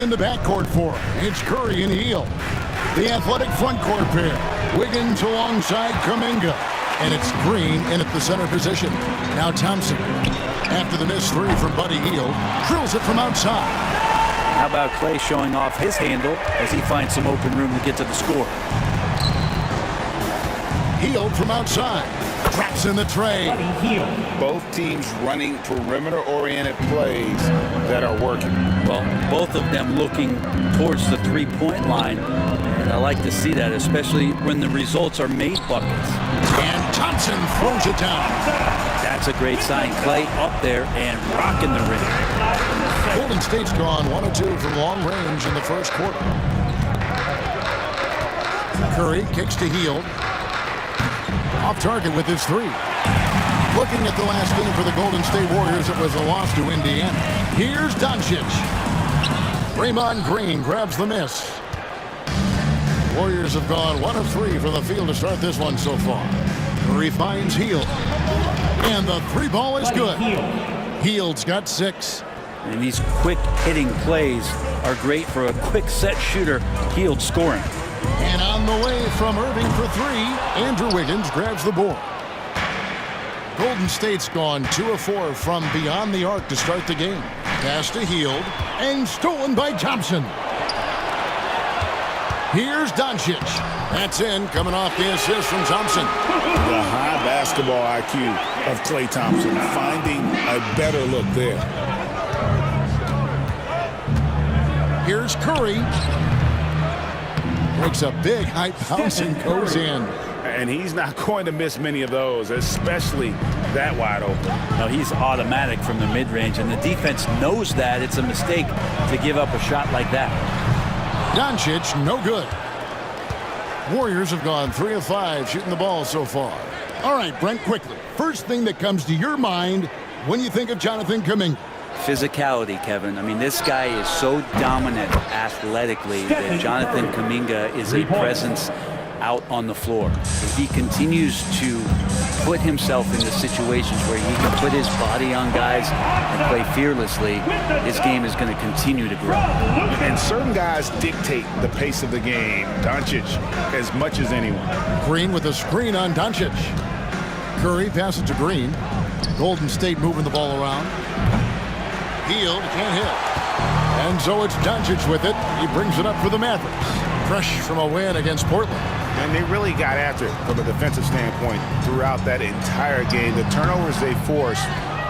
In the backcourt for him, it's Curry and Hield. The athletic front court pair, Wiggins alongside Kuminga. And it's Green in at the center position. Now Thompson, after the missed three from Buddy Hield, drills it from outside. How about Clay showing off his handle as he finds some open room to get to the score? Hield from outside, traps in the tray. Both teams running perimeter-oriented plays that are working. Well, both of them looking towards the three-point line. And I like to see that, especially when the results are made buckets. And Thompson throws it down. That's a great sign. Clay up there and rocking the rim. Golden State's gone 1 of 2 from long range in the first quarter. Curry kicks to Hield. Off target with his three. Looking at the last game for the Golden State Warriors, it was a loss to Indiana. Here's Doncic. Draymond Green grabs the miss. Warriors have gone 1 of 3 from the field to start this one so far. Curry finds Hield. And the three ball is good. Hield's got 6. And these quick hitting plays are great for a quick set shooter. Hield scoring. And on the way from Irving for 3, Andrew Wiggins grabs the board. Golden State's gone 2 of 4 from beyond the arc to start the game. Pass to Hield and stolen by Thompson. Here's Doncic. That's in, coming off the assist from Thompson. The high basketball IQ of Klay Thompson, finding a better look there. Here's Curry. Makes a big high bounce and goes in. And he's not going to miss many of those, especially that wide open. No, he's automatic from the mid-range, and the defense knows that it's a mistake to give up a shot like that. Doncic, no good. Warriors have gone 3 of 5 shooting the ball so far. All right, Brent, quickly. First thing that comes to your mind when you think of Jonathan Kuminga. Physicality, Kevin. I mean, this guy is so dominant athletically that Jonathan Kuminga is a presence out on the floor. If he continues to put himself into situations where he can put his body on guys and play fearlessly, his game is going to continue to grow. And certain guys dictate the pace of the game. Doncic as much as anyone. Green with a screen on Doncic. Curry passes to Green. Golden State moving the ball around. Hield can't hit. And so it's Doncic with it. He brings it up for the Mavericks. Fresh from a win against Portland. And they really got after it from a defensive standpoint throughout that entire game. The turnovers they forced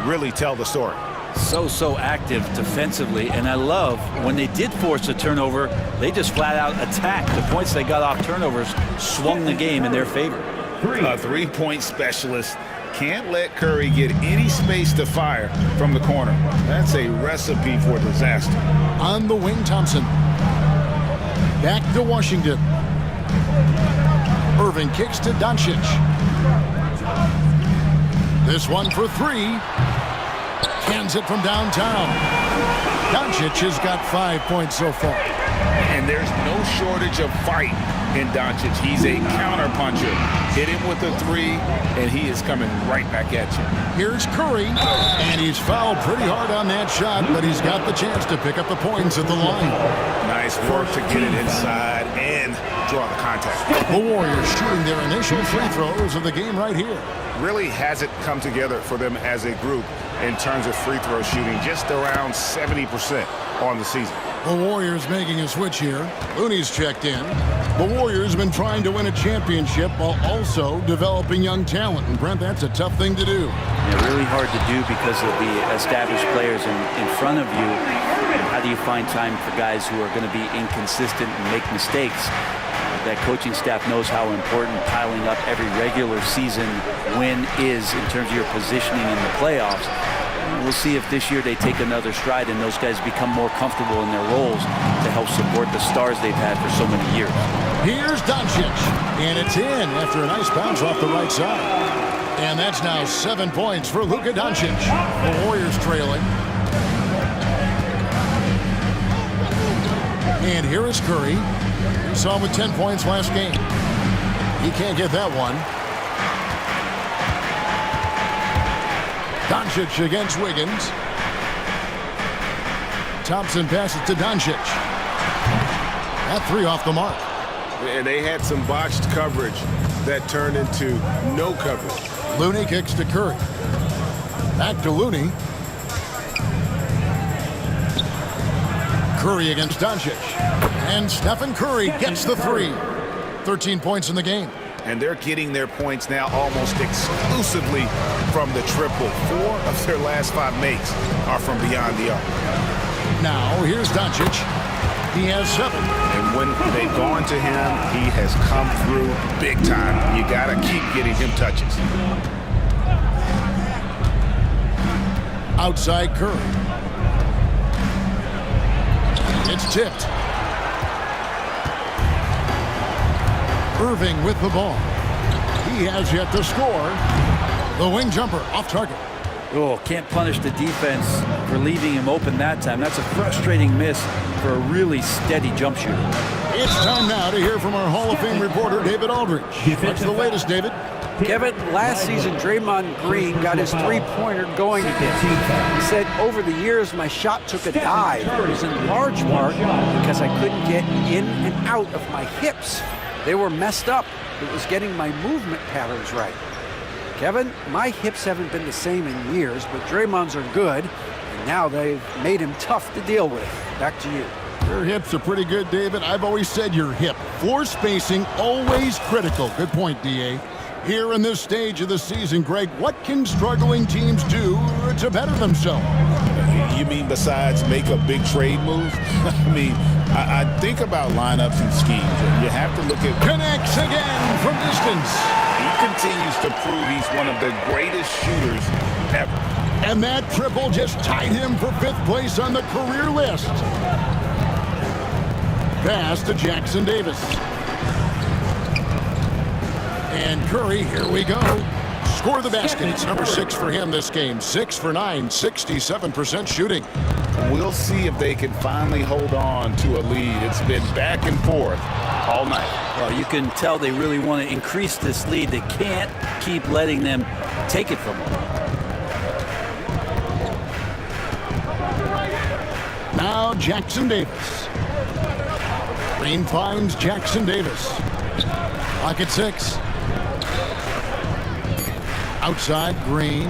really tell the story. So active defensively, and I love when they did force a turnover, they just flat out attacked. The points they got off turnovers swung the game in their favor. A three-point specialist can't let Curry get any space to fire from the corner. That's a recipe for disaster. On the wing, Thompson. Back to Washington. Irving kicks to Doncic. This one for 3. Cans it from downtown. Doncic has got 5 points so far. And there's no shortage of fight in Doncic. He's a counterpuncher. Hit him with a 3, and he is coming right back at you. Here's Curry, and he's fouled pretty hard on that shot, but he's got the chance to pick up the points at the line. Nice work to get it inside and draw the contact. The Warriors shooting their initial free throws of the game right here. Really hasn't come together for them as a group in terms of free throw shooting, just around 70% on the season. The Warriors making a switch here. Looney's checked in. The Warriors have been trying to win a championship while also developing young talent. And Brent, that's a tough thing to do. Yeah, really hard to do because of the established players in front of you. And how do you find time for guys who are going to be inconsistent and make mistakes? That coaching staff knows how important piling up every regular season win is in terms of your positioning in the playoffs. We'll see if this year they take another stride and those guys become more comfortable in their roles to help support the stars they've had for so many years. Here's Doncic, and it's in after a nice bounce off the right side. And that's now 7 points for Luka Doncic. The Warriors trailing. And here is Curry. We saw him with 10 points last game. He can't get that one. Doncic against Wiggins. Thompson passes to Doncic. That three off the mark. And they had some botched coverage that turned into no coverage. Looney kicks to Curry. Back to Looney. Curry against Doncic. And Stephen Curry gets the three. 13 points in the game. And they're getting their points now almost exclusively from the triple. 4 of their last 5 makes are from beyond the arc. Now, here's Doncic. He has 7. And when they've gone to him, he has come through big time. You got to keep getting him touches. Outside Curry. It's tipped. Irving with the ball. He has yet to score. The wing jumper off target. Oh, can't punish the defense for leaving him open that time. That's a frustrating miss for a really steady jump shooter. It's time now to hear from our Hall of Fame reporter, David Aldridge. What's the latest, David? Kevin, last season, Draymond Green got his three-pointer going again. He said, over the years, my shot took a dive. It was in large part because I couldn't get in and out of my hips. They were messed up. It was getting my movement patterns right. Kevin, my hips haven't been the same in years, but Draymond's are good, and now they've made him tough to deal with. Back to you. Your hips are pretty good, David. I've always said your hip. Floor spacing, always critical. Good point, D.A. Here in this stage of the season, Greg, what can struggling teams do to better themselves? You mean besides make a big trade move? I think about lineups and schemes. You have to look at... Connects again from distance. He continues to prove he's one of the greatest shooters ever. And that triple just tied him for 5th place on the career list. Pass to Jackson Davis. And Curry, here we go. Score the basket. It's number 6 for him this game. 6 for 9, 67% shooting. We'll see if they can finally hold on to a lead. It's been back and forth all night. Well, you can tell they really want to increase this lead. They can't keep letting them take it from them. Now Jackson Davis. Green finds Jackson Davis. Pocket 6. Outside Green.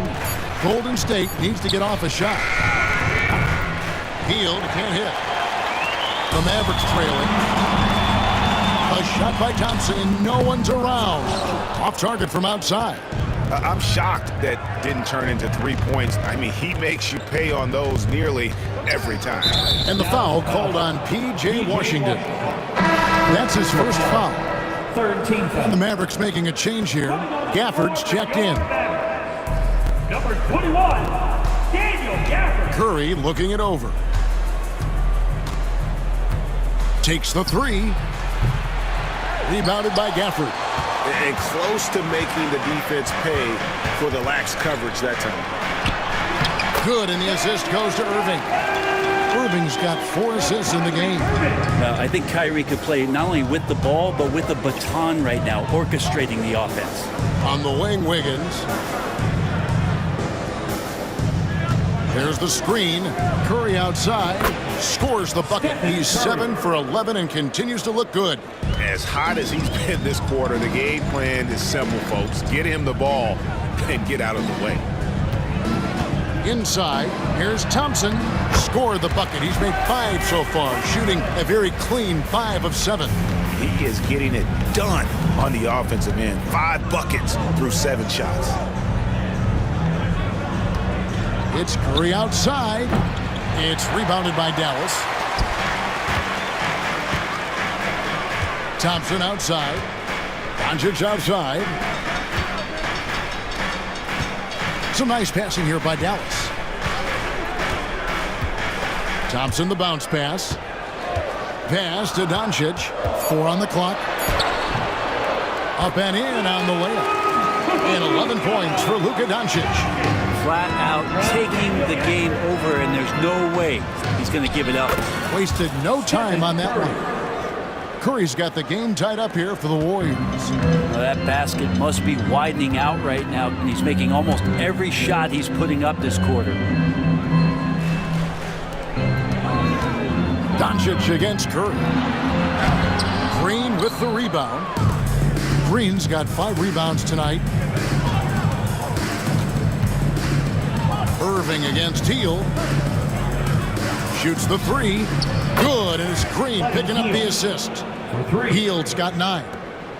Golden State needs to get off a shot. Hield can't hit. The Mavericks trailing. A shot by Thompson. No one's around. Off target from outside. I'm shocked that didn't turn into 3 points. I mean, he makes you pay on those nearly every time. And the foul called on P.J. Washington. That's his first foul. Third team foul. And the Mavericks making a change here. Gafford's checked in. Number 21, Daniel Gafford. Curry looking it over. Takes the 3. Rebounded by Gafford. And close to making the defense pay for the lax coverage that time. Good, and the assist goes to Irving. Irving's got 4 assists in the game. I think Kyrie could play not only with the ball, but with the baton right now, orchestrating the offense. On the wing, Wiggins. There's the screen. Curry outside. Scores the bucket. He's 7 for 11 and continues to look good. As hot as he's been this quarter, the game plan is simple, folks. Get him the ball and get out of the way. Inside, here's Thompson. Score the bucket. He's made 5 so far, shooting a very clean 5 of 7. He is getting it done on the offensive end. 5 buckets through 7 shots. It's Curry outside. It's rebounded by Dallas. Thompson outside. Doncic outside. Some nice passing here by Dallas. Thompson the bounce pass. Pass to Doncic. 4 on the clock. Up and in on the layup. And 11 points for Luka Doncic. Flat out taking the game over, and there's no way he's going to give it up. Wasted no time on that one. Curry's got the game tied up here for the Warriors. Well, that basket must be widening out right now, and he's making almost every shot he's putting up this quarter. Doncic against Curry. Green with the rebound. Green's got 5 rebounds tonight. Irving against Teal. Shoots the 3. Good, and it's Green picking up the assist. Hield's got 9.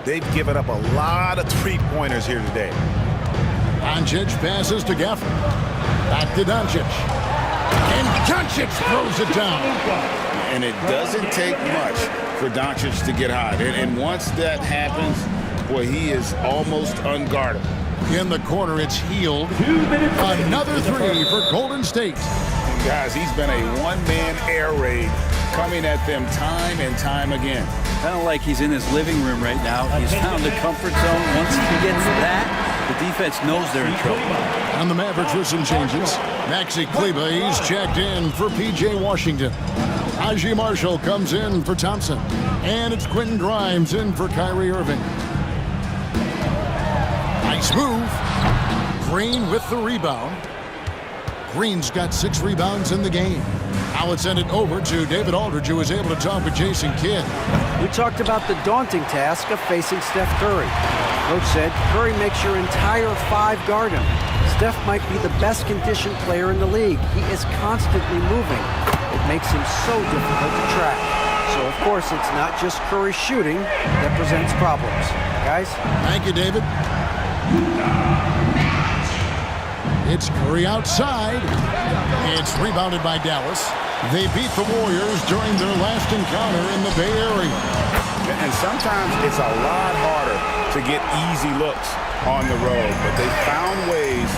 They've given up a lot of three-pointers here today. Doncic passes to Gafford. Back to Doncic. And Doncic throws it down. And it doesn't take much for Doncic to get hot. And once that happens, boy, he is almost unguardable. In the corner, it's Hield. Another 3 for Golden State. Guys, he's been a one-man air raid coming at them time and time again. Kind of like he's in his living room right now. He's found the comfort zone. Once he gets that, the defense knows they're in trouble. And the Mavericks with some changes. Maxi Kleber, he's checked in for P.J. Washington. Najee Marshall comes in for Thompson. And it's Quentin Grimes in for Kyrie Irving. Nice move. Green with the rebound. Green's got 6 rebounds in the game. Now let's send it over to David Aldridge, who was able to talk with Jason Kidd. We talked about the daunting task of facing Steph Curry. Coach said Curry makes your entire 5 guard him. Steph might be the best conditioned player in the league. He is constantly moving. It makes him so difficult to track. So, of course, it's not just Curry shooting that presents problems. Guys? Thank you, David. It's Curry outside. It's rebounded by Dallas. They beat the Warriors during their last encounter in the Bay Area. And sometimes it's a lot harder to get easy looks on the road, but they found ways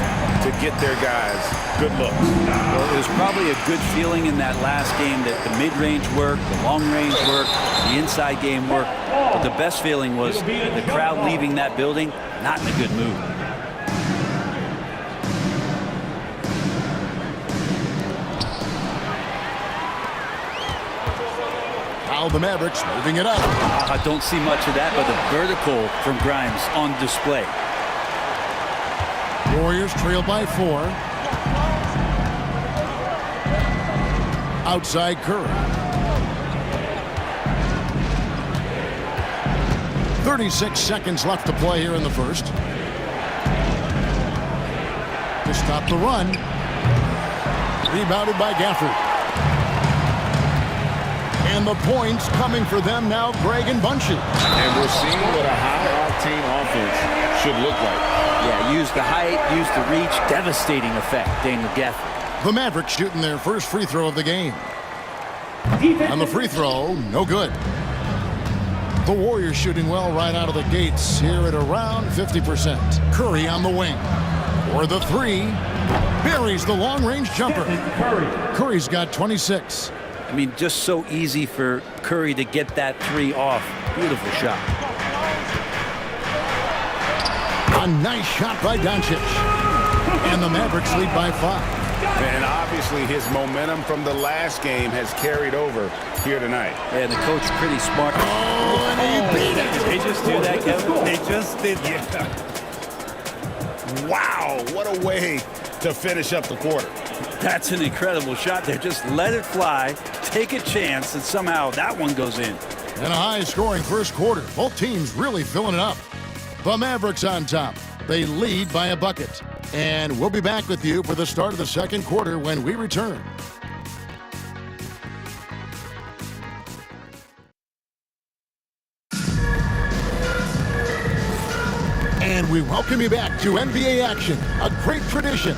to get their guys good looks. Well, it was probably a good feeling in that last game that the mid-range worked, the long-range worked, the inside game worked. But the best feeling was the crowd leaving that building not in a good mood. Now the Mavericks moving it up. I don't see much of that, but the vertical from Grimes on display. Warriors trail by 4. Outside Curry. 36 seconds left to play here in the first. To stop the run. Rebounded by Gafford. And the points coming for them now, Greg and Bunchy. And we're seeing what a high-octane offense should look like. Yeah, use the height, use the reach. Devastating effect, Daniel Gafford. The Mavericks shooting their first free throw of the game. And the free throw, no good. The Warriors shooting well right out of the gates here at around 50%. Curry on the wing. For the 3. Buries the long-range jumper. Curry's got 26. I mean, just so easy for Curry to get that 3 off. Beautiful shot. A nice shot by Doncic. And the Mavericks lead by 5. And obviously his momentum from the last game has carried over here tonight. And the coach pretty smart. Oh, and he beat it. Did they just do that, Kevin? They just did that. Wow, what a way to finish up the quarter. That's an incredible shot there. Just let it fly, take a chance, and somehow that one goes in. And a high-scoring first quarter. Both teams really filling it up. The Mavericks on top. They lead by a bucket. And we'll be back with you for the start of the second quarter when we return. And we welcome you back to NBA action, a great tradition.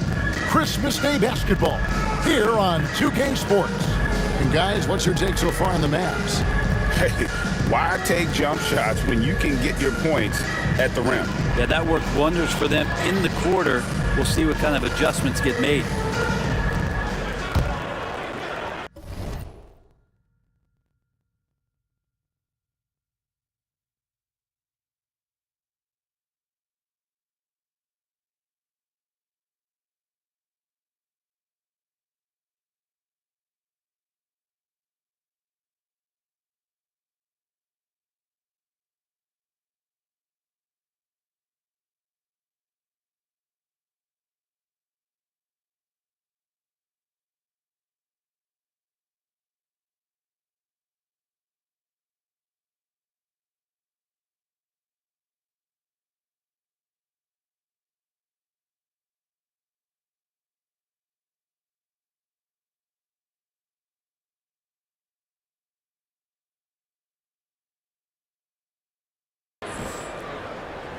Christmas Day basketball here on 2K Sports. And guys, what's your take so far on the Mavs? Hey, why take jump shots when you can get your points at the rim? Yeah, that worked wonders for them in the quarter. We'll see what kind of adjustments get made.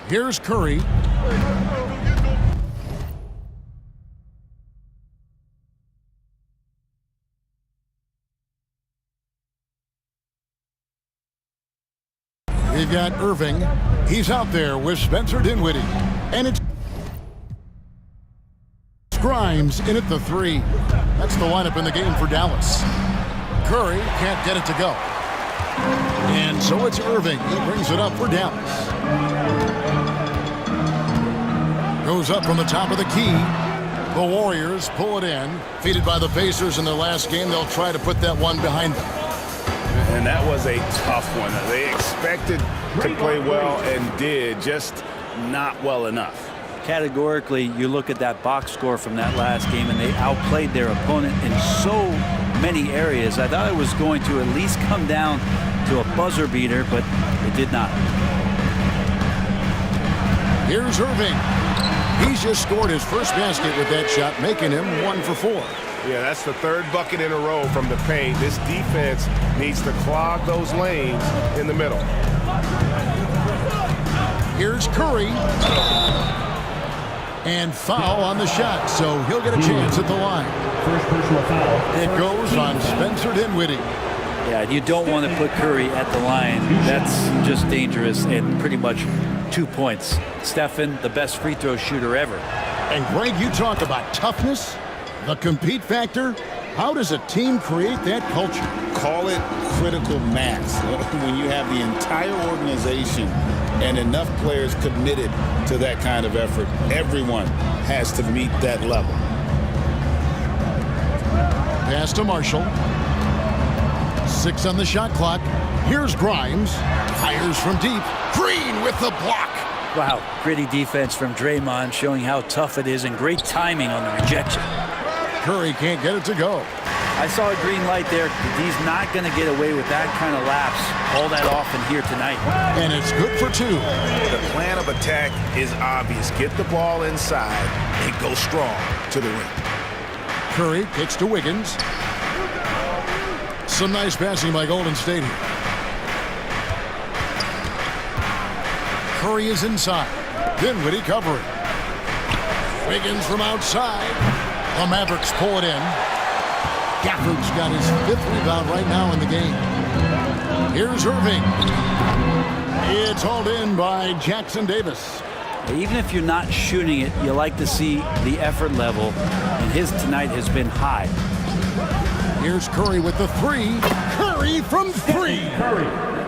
Here's Curry. We've got Irving. He's out there with Spencer Dinwiddie. And it's Grimes in at the 3. That's the lineup in the game for Dallas. Curry can't get it to go. And so it's Irving. He brings it up for Dallas. Goes up from the top of the key. The Warriors pull it in. Defeated by the Pacers in their last game. They'll try to put that one behind them. And that was a tough one. They expected to play well and did, just not well enough. Categorically, you look at that box score from that last game, and they outplayed their opponent in so many areas. I thought it was going to at least come down to a buzzer beater, but it did not. Here's Irving. He's just scored his first basket with that shot, making him 1 for 4. Yeah, that's the 3rd bucket in a row from the paint. This defense needs to clog those lanes in the middle. Here's Curry. And foul on the shot, so he'll get a chance at the line. First personal foul. It goes on Spencer Dinwiddie. Yeah, you don't want to put Curry at the line. That's just dangerous, and pretty much 2 points. Stephen, the best free throw shooter ever. And Greg, you talk about toughness, the compete factor. How does a team create that culture? Call it critical mass. When you have the entire organization and enough players committed to that kind of effort, everyone has to meet that level. Pass to Marshall. 6 on the shot clock. Here's Grimes. Fires from deep. Green with the block. Wow, gritty defense from Draymond, showing how tough it is, and great timing on the rejection. Curry can't get it to go. I saw a green light there. He's not going to get away with that kind of lapse all that often here tonight. And it's good for 2. The plan of attack is obvious. Get the ball inside and go strong to the rim. Curry kicks to Wiggins. Some nice passing by Golden State here. Curry is inside. Dinwiddie covering. Wiggins from outside. The Mavericks pull it in. Gafford's got his 5th rebound right now in the game. Here's Irving. It's hauled in by Jackson Davis. Even if you're not shooting it, you like to see the effort level, and his tonight has been high. Here's Curry with the 3. Curry from 3.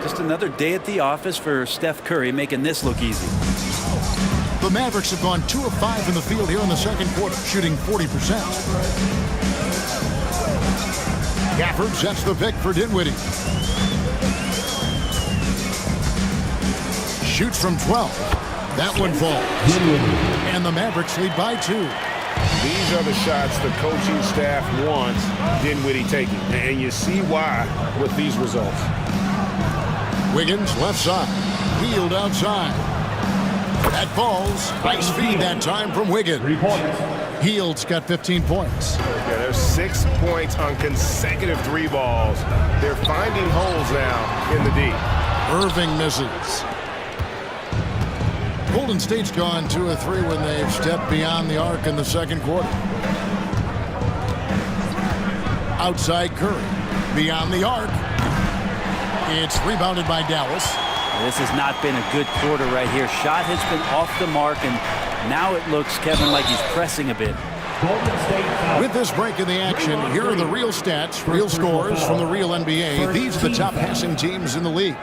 Just another day at the office for Steph Curry, making this look easy. The Mavericks have gone 2 of 5 in the field here in the second quarter, shooting 40%. Gafford sets the pick for Dinwiddie. Shoots from 12. That one falls. And the Mavericks lead by 2. These are the shots the coaching staff wants Dinwiddie taking. And you see why with these results. Wiggins left side. Healed outside. That falls. Nice feed that time from Wiggins. 3 points. Heald's got 15 points. Yeah, there's 6 points on consecutive 3 balls. They're finding holes now in the D. Irving misses. Golden State's gone 2 of 3 when they've stepped beyond the arc in the second quarter. Outside Curry. Beyond the arc. It's rebounded by Dallas. This has not been a good quarter right here. Shot has been off the mark, and now it looks, Kevin, like he's pressing a bit. Golden State foul. With this break in the action, here are the real stats, real scores from the real NBA. These are the top passing teams in the league.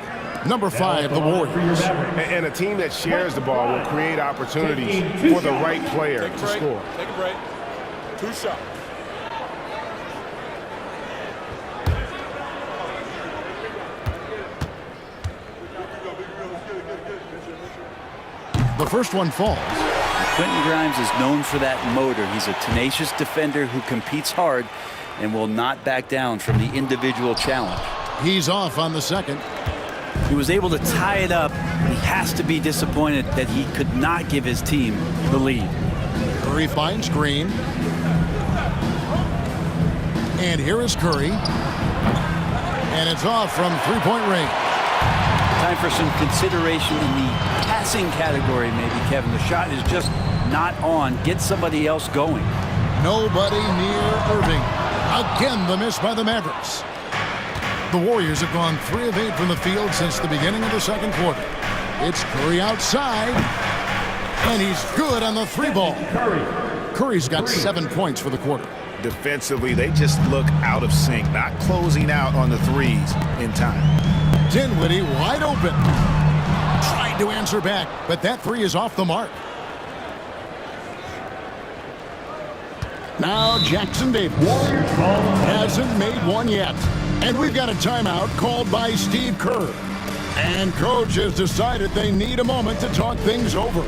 Number 5, the Warriors. And a team that shares the ball will create opportunities for the right player to score. Take a break. 2 shots. The first one falls. Quentin Grimes is known for that motor. He's a tenacious defender who competes hard and will not back down from the individual challenge. He's off on the second. He was able to tie it up. He has to be disappointed that he could not give his team the lead. Curry finds Green. And here is Curry. And it's off from 3-point range. Time for some consideration in the passing category, maybe, Kevin. The shot is just not on. Get somebody else going. Nobody near Irving. Again, the miss by the Mavericks. The Warriors have gone 3 of 8 from the field since the beginning of the second quarter. It's Curry outside, and he's good on the 3-ball. Curry's got 7 points for the quarter. Defensively, they just look out of sync, not closing out on the threes in time. Dinwiddie wide open. Tried to answer back, but that 3 is off the mark. Now Jackson Davis hasn't made one yet. And we've got a timeout called by Steve Kerr. And coach has decided they need a moment to talk things over.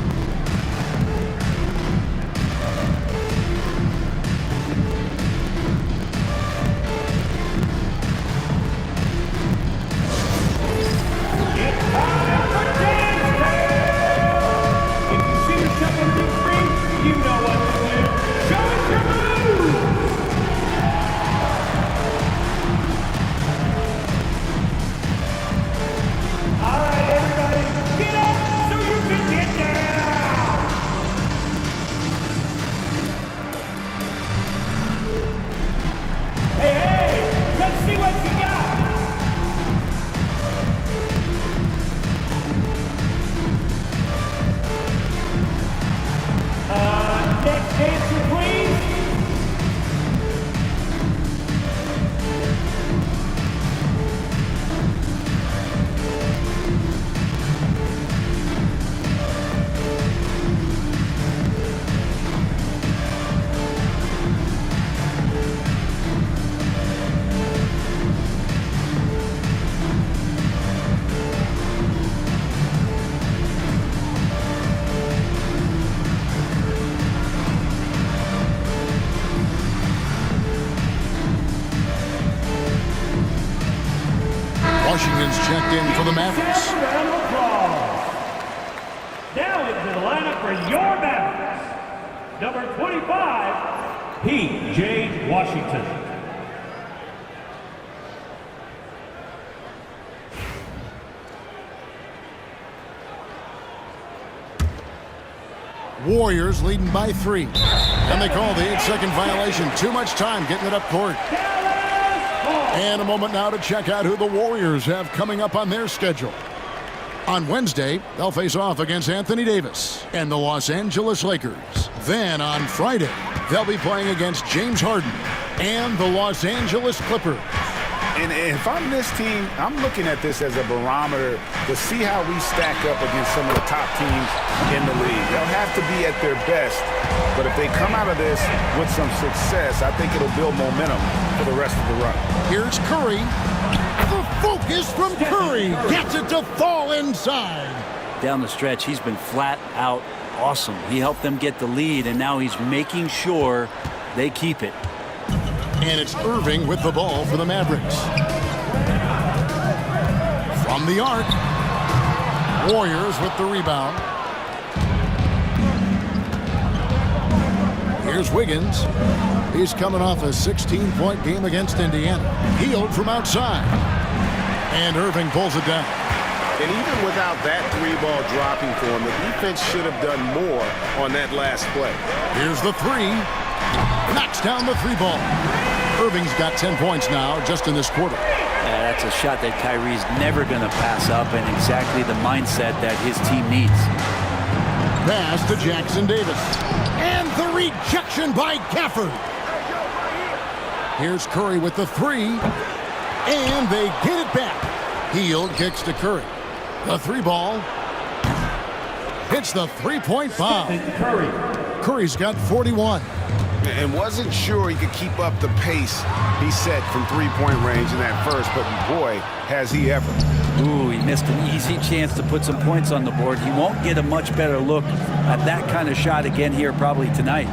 Washington's checked in for the Mavericks. Now into the lineup for your Mavericks. Number 25, P.J. Washington. Warriors leading by 3. And they call the 8-second violation. Too much time getting it up court. And a moment now to check out who the Warriors have coming up on their schedule. On Wednesday, they'll face off against Anthony Davis and the Los Angeles Lakers. Then on Friday, they'll be playing against James Harden and the Los Angeles Clippers. And if I'm this team, I'm looking at this as a barometer to see how we stack up against some of the top teams in the league. They'll have to be at their best, but if they come out of this with some success, I think it'll build momentum for the rest of the run. Here's Curry. The focus from Curry gets it to fall inside. Down the stretch, he's been flat out awesome. He helped them get the lead, and now he's making sure they keep it. And it's Irving with the ball for the Mavericks. From the arc. Warriors with the rebound. Here's Wiggins. He's coming off a 16-point game against Indiana. Healed from outside. And Irving pulls it down. And even without that 3-ball dropping for him, the defense should have done more on that last play. Here's the 3. Knocks down the 3-ball. Irving's got 10 points now just in this quarter. Yeah, that's a shot that Kyrie's never going to pass up, and exactly the mindset that his team needs. Pass to Jackson Davis. And the rejection by Gafford. Here's Curry with the 3. And they get it back. Hield kicks to Curry. The 3-ball. Hits the 3-point bomb. Curry's got 41. And wasn't sure he could keep up the pace he set from 3-point range in that first, but boy, has he ever. Ooh, he missed an easy chance to put some points on the board. He won't get a much better look at that kind of shot again here probably tonight.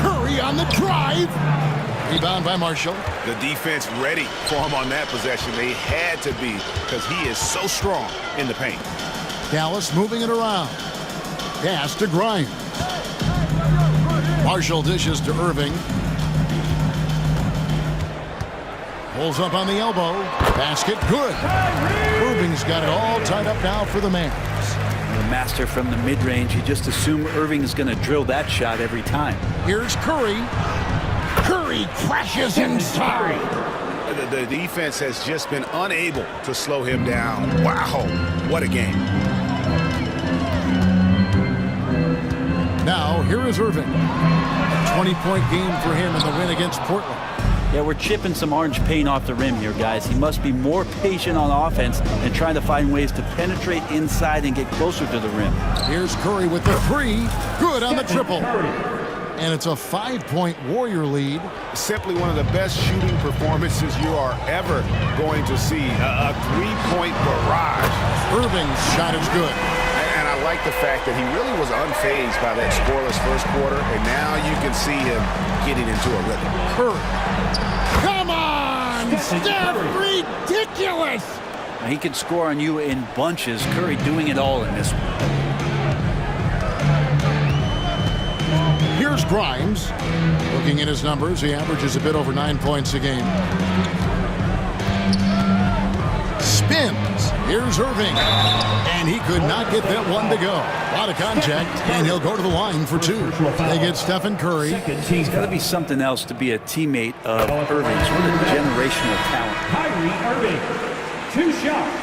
Curry on the drive. Rebound by Marshall. The defense ready for him on that possession. They had to be, because he is so strong in the paint. Dallas moving it around. Pass to Grimes. Marshall dishes to Irving. Pulls up on the elbow. Basket, good. Irving's got it all tied up now for the Mavs. The master from the mid-range. You just assume Irving is going to drill that shot every time. Here's Curry. Curry crashes inside. The defense has just been unable to slow him down. Wow, what a game. Now, here is Irving. 20-point game for him in the win against Portland. Yeah, we're chipping some orange paint off the rim here, guys. He must be more patient on offense and trying to find ways to penetrate inside and get closer to the rim. Here's Curry with the three. Good on the triple. And it's a 5-point Warrior lead. Simply one of the best shooting performances you are ever going to see. A three-point barrage. Irving's shot is good. And I like the fact that he really was unfazed by that scoreless first quarter, and now you can see him getting into a rhythm. Curry. Come on, Steph, ridiculous! He can score on you in bunches. Curry doing it all in this one. Here's Grimes. Looking at his numbers, he averages a bit over 9 points a game. Spins. Here's Irving. And he could not get that one to go. A lot of contact, and he'll go to the line for two. They get Stephen Curry. It's got to be something else to be a teammate of Irving's. What a generational talent. Kyrie Irving, 2 shots.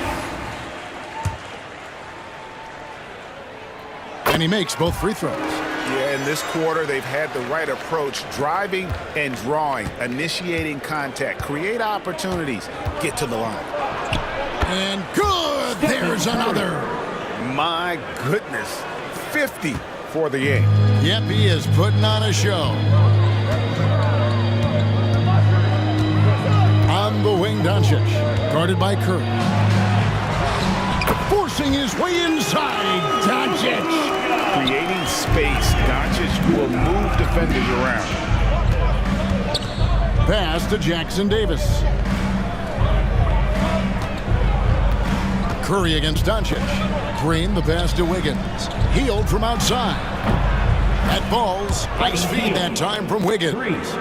And he makes both free throws. Yeah, in this quarter, they've had the right approach, driving and drawing, initiating contact, create opportunities, get to the line. And good! There's another. My goodness, 50 for the game. Yep, he is putting on a show. On the wing, Doncic, guarded by Curry. Forcing his way inside, Doncic. Creating space, Doncic will move defenders around. Pass to Jackson Davis. Curry against Doncic. Green, the pass to Wiggins. Healed from outside. At balls, nice feed that time from Wiggins.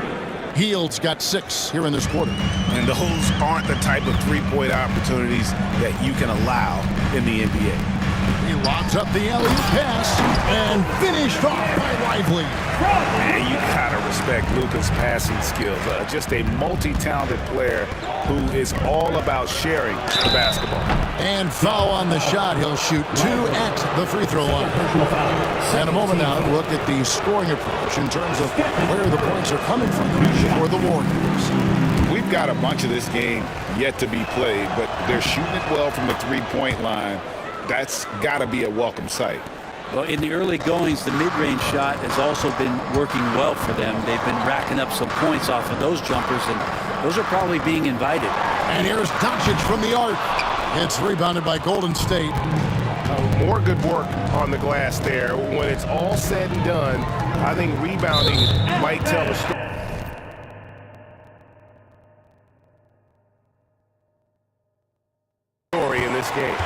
Hield's got 6 here in this quarter. And those aren't the type of three-point opportunities that you can allow in the NBA. He lobs up the alley pass and finished off by Lively. Man, you gotta respect Luka's passing skills. Just a multi-talented player who is all about sharing the basketball. And foul on the shot. He'll shoot 2 at the free throw line. And a moment now to look at the scoring approach in terms of where the points are coming from for the Warriors. We've got a bunch of this game yet to be played, but they're shooting it well from the three-point line. That's got to be a welcome sight. Well, in the early goings, the mid-range shot has also been working well for them. They've been racking up some points off of those jumpers, and those are probably being invited. And here's Doncic from the arc. It's rebounded by Golden State. More good work on the glass there. When it's all said and done, I think rebounding might tell the story in this game.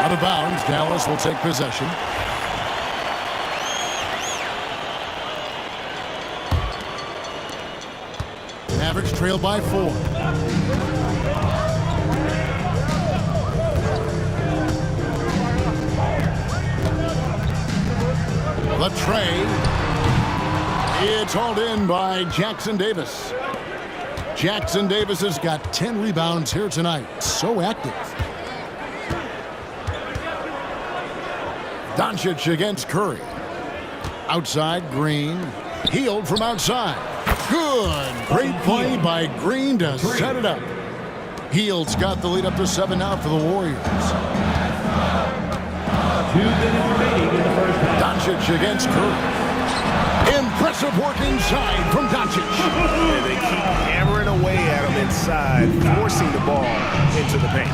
Out of bounds, Dallas will take possession. Mavericks trail by 4. The tray. It's hauled in by Jackson Davis. Jackson Davis has got 10 rebounds here tonight. So active. Doncic against Curry. Outside, Green. Healed from outside. Good. Great play by Green to set it up. Hield's got the lead up to 7 now for the Warriors. 2 minutes remaining in the first half. Doncic against Curry. Impressive work inside from Doncic. And they keep hammering away at him inside, forcing the ball into the paint.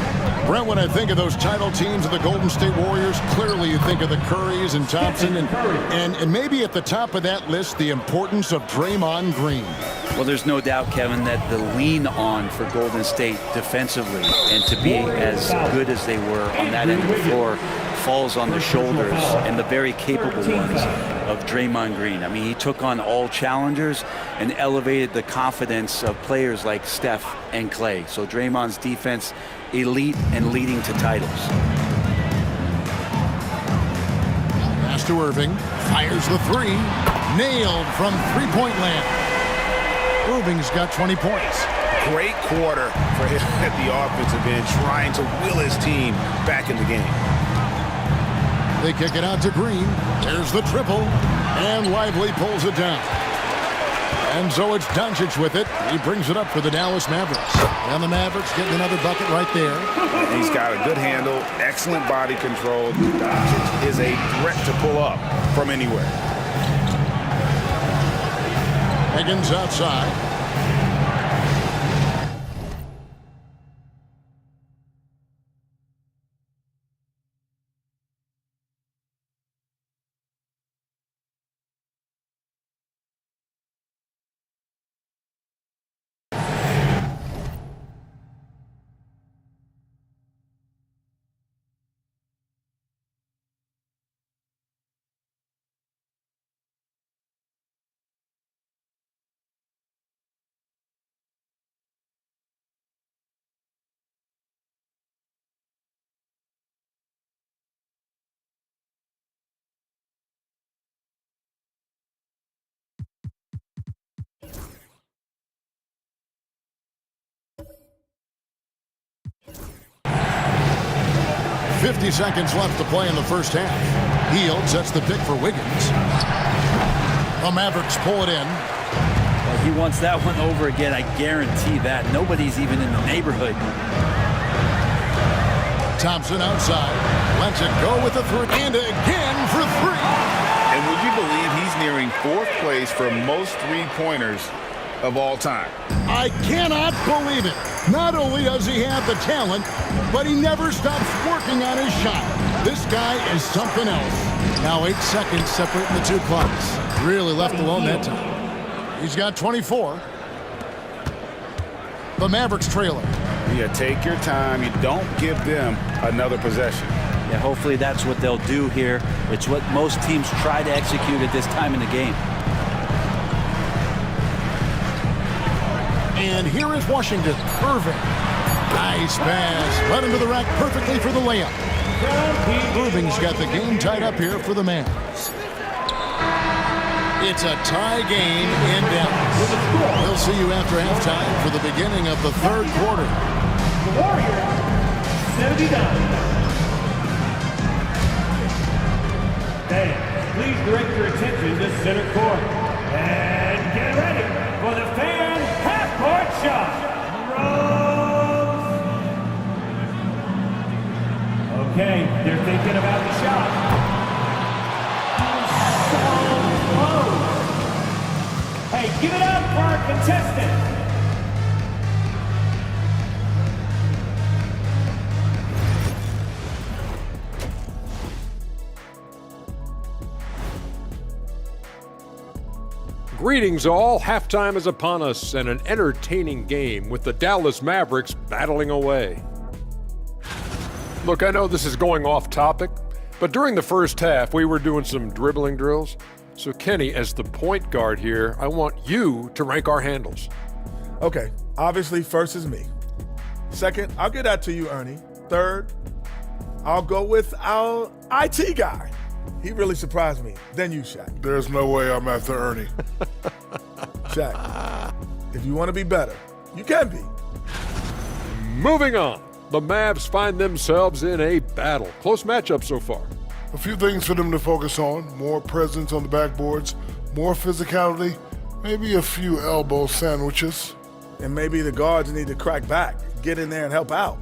Brent, when I think of those title teams of the Golden State Warriors, clearly you think of the Currys and Thompson, and maybe at the top of that list, the importance of Draymond Green. Well, there's no doubt, Kevin, that the lean on for Golden State defensively and to be as good as they were on that end of the floor falls on the shoulders, and the very capable ones, of Draymond Green. I mean, he took on all challengers and elevated the confidence of players like Steph and Clay. So Draymond's defense, elite and leading to titles. Pass to Irving, fires the three, nailed from three-point land. Irving's got 20 points. Great quarter for him at the offensive end, trying to will his team back in the game. They kick it out to Green. There's the triple, and Lively pulls it down. And so it's Doncic with it. He brings it up for the Dallas Mavericks. And the Mavericks getting another bucket right there. He's got a good handle, excellent body control. Doncic is a threat to pull up from anywhere. Higgins outside. .50 seconds left to play in the first half. Hield sets the pick for Wiggins. The Mavericks pull it in. Well, he wants that one over again, I guarantee that. Nobody's even in the neighborhood. Thompson outside. Lets it go with the three. And again for three. And would you believe he's nearing 4th place for most three-pointers of all time? I cannot believe it. Not only does he have the talent, but he never stops working on his shot. This guy is something else. Now 8 seconds separating the two clocks. Really left alone that time. He's got 24. The Mavericks trailing. Yeah, take your time. You don't give them another possession. Yeah, hopefully that's what they'll do here. It's what most teams try to execute at this time in the game. And here is Washington. Irving. Nice pass. Led him to the rack perfectly for the layup. Irving's got the game tied up here for the Mavs. It's a tie game in Dallas. We'll see you after halftime for the beginning of the third quarter. The Warriors, 79. Fans, please direct your attention to center court. And get ready for the fan half-court shot. Rose. Okay, they're thinking about the shot. So close. Hey, give it up for our contestant. Greetings all, halftime is upon us and an entertaining game with the Dallas Mavericks battling away. Look, I know this is going off topic, but during the first half we were doing some dribbling drills. So Kenny, as the point guard here, I want you to rank our handles. Okay, obviously first is me. Second, I'll get that to you, Ernie. Third, I'll go with our IT guy. He really surprised me. Then you, Shaq. There's no way I'm after Ernie. Shaq, if you want to be better, you can be. Moving on, the Mavs find themselves in a battle. Close matchup so far. A few things for them to focus on. More presence on the backboards, more physicality, maybe a few elbow sandwiches. And maybe the guards need to crack back, get in there and help out.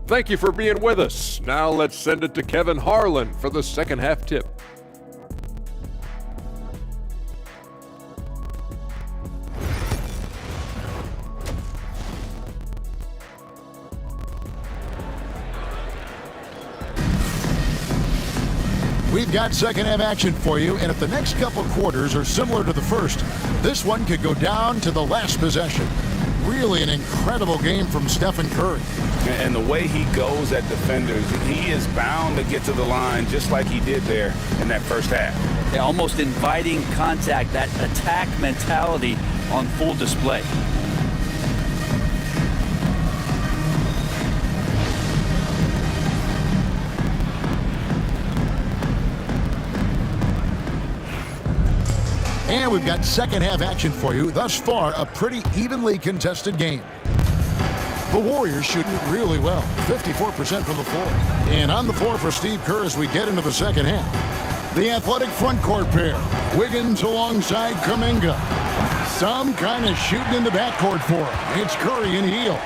Thank you for being with us. Now let's send it to Kevin Harlan for the second half tip. We've got second half action for you, and if the next couple quarters are similar to the first, this one could go down to the last possession. Really an incredible game from Stephen Curry. And the way he goes at defenders, he is bound to get to the line just like he did there in that first half. They're almost inviting contact, that attack mentality on full display. And we've got second half action for you. Thus far, a pretty evenly contested game. The Warriors shooting really well, 54% from the floor. And on the floor for Steve Kerr as we get into the second half. The athletic front court pair, Wiggins alongside Kuminga. Some kind of shooting in the backcourt for him. It's Curry and Hield.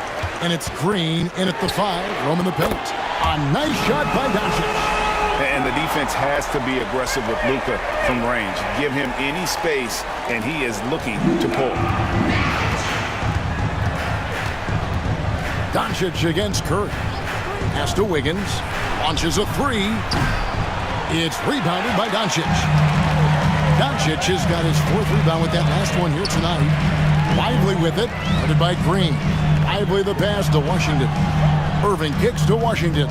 And it's Green in at the 5, roaming the paint. A nice shot by Doncic. And the defense has to be aggressive with Luka from range. Give him any space, and he is looking to pull. Doncic against Curry. Pass to Wiggins. Launches a 3. It's rebounded by Doncic. Doncic has got his 4th rebound with that last one here tonight. Lively with it. Guarded by Green. Lively the pass to Washington. Irving kicks to Washington.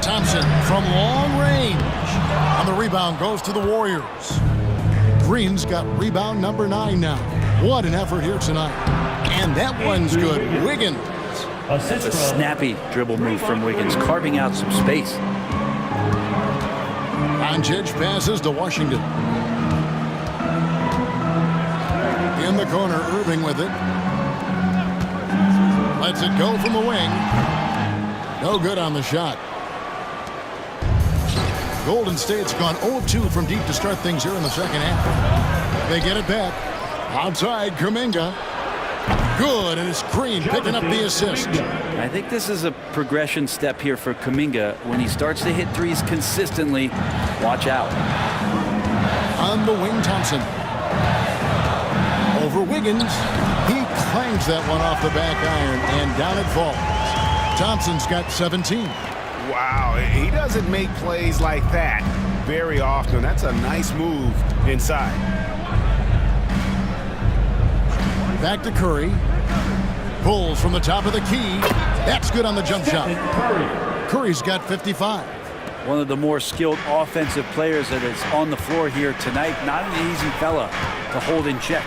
Thompson from long range. On the rebound goes to the Warriors. Green's got rebound number 9 now. What an effort here tonight. And that one's good. Wiggins. That's a snappy dribble move from Wiggins, carving out some space. Doncic passes to Washington. In the corner, Irving with it. Lets it go from the wing. No good on the shot. Golden State's gone 0-2 from deep to start things here in the second half. They get it back. Outside, Kuminga. Good, and it's Green picking up the assist. I think this is a progression step here for Kuminga. When he starts to hit threes consistently, watch out. On the wing, Thompson. Over Wiggins. He clangs that one off the back iron, and down it falls. Thompson's got 17. Wow, he doesn't make plays like that very often. That's a nice move inside. Back to Curry. Pulls from the top of the key. That's good on the jump shot. Curry's got 55. One of the more skilled offensive players that is on the floor here tonight. Not an easy fella to hold in check.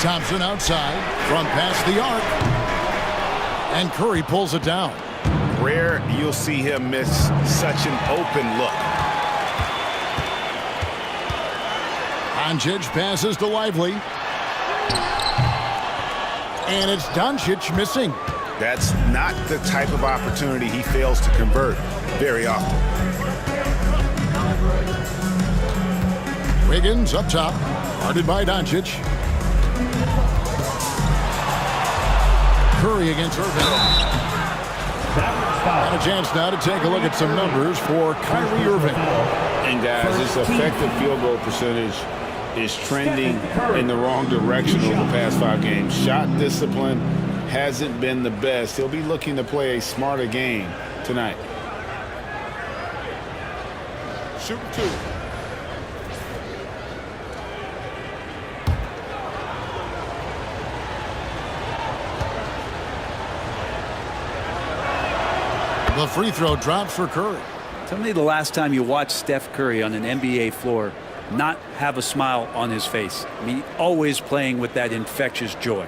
Thompson outside. Front past the arc. And Curry pulls it down. Rare you'll see him miss such an open look. Doncic passes to Lively. And it's Doncic missing. That's not the type of opportunity he fails to convert very often. Wiggins up top. Guarded by Doncic. Curry against Irving. And a chance now to take a look at some numbers for Kyrie Irving. And guys, this effective field goal percentage is trending in the wrong direction over the past 5 games. Shot discipline hasn't been the best. He'll be looking to play a smarter game tonight. Shoot 2. The free throw drops for Curry. Tell me the last time you watched Steph Curry on an NBA floor not have a smile on his face. I mean, always playing with that infectious joy.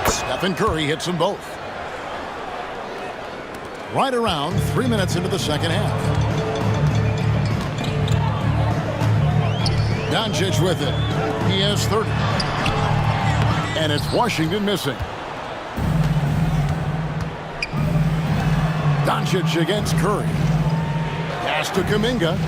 Stephen Curry hits them both. Right around 3 minutes into the second half. Doncic with it. He has 30. And it's Washington missing. Doncic against Curry. Pass to Kuminga.